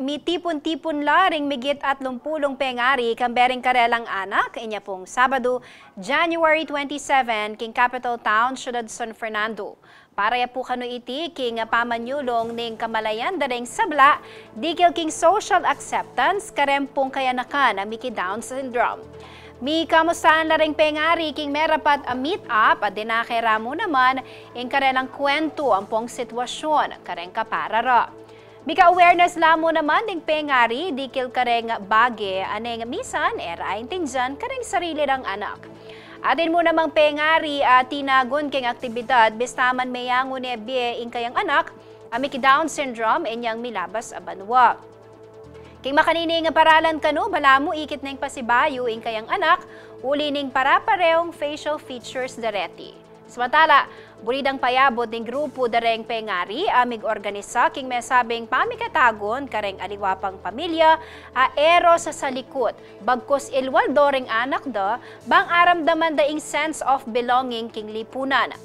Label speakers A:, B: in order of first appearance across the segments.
A: Mitipon-tipon laring migit at 30 pengari kambering karelang anak inya pong Sabado, January 27 king capital town Ciudad San Fernando. Para ya po kano iti king pamanyulong ning kamalayan daring sabla dikil king social acceptance karempong kayanakan na Mickey Down syndrome. Mi kamustahan laring pengari king merapat a meet up at dinakera mo naman ing karelang kwento ang pong sitwasyon kareng kaparara. Mika awareness lamo naman ding pengari dikil kareng bage aneng misan era intinjan kareng sarili ng anak. Atin mo namang pengari tinagon king aktibidad bistaman mayango ni ebye ing kayang anak Mickey Down syndrome inyang milabas a banwa. King makanini nga paralan kano balamo ikit ning pasibayo ing kayang anak uli ning para-parehong facial features dareti. Samantala, bulidang payabot ng grupo dareng pengari amig organisa king mesabing pamikatagon kareng aliwapang pamilya ero sa salikod bagkos ilwaldo ring anak da bang aramdaman daing sense of belonging king lipunan.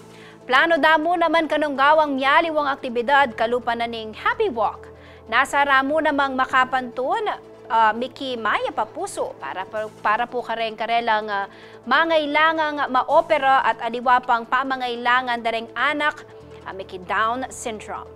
A: Plano damo naman kanong gawang miyaliwang aktibidad kalupan na ning Happy Walk. Nasa ramo namang makapantun Mickey Maya Papuso para po kareng karelang mangailangang maopera at aliwapang pamangailangan dareng anak Mickey Down syndrome.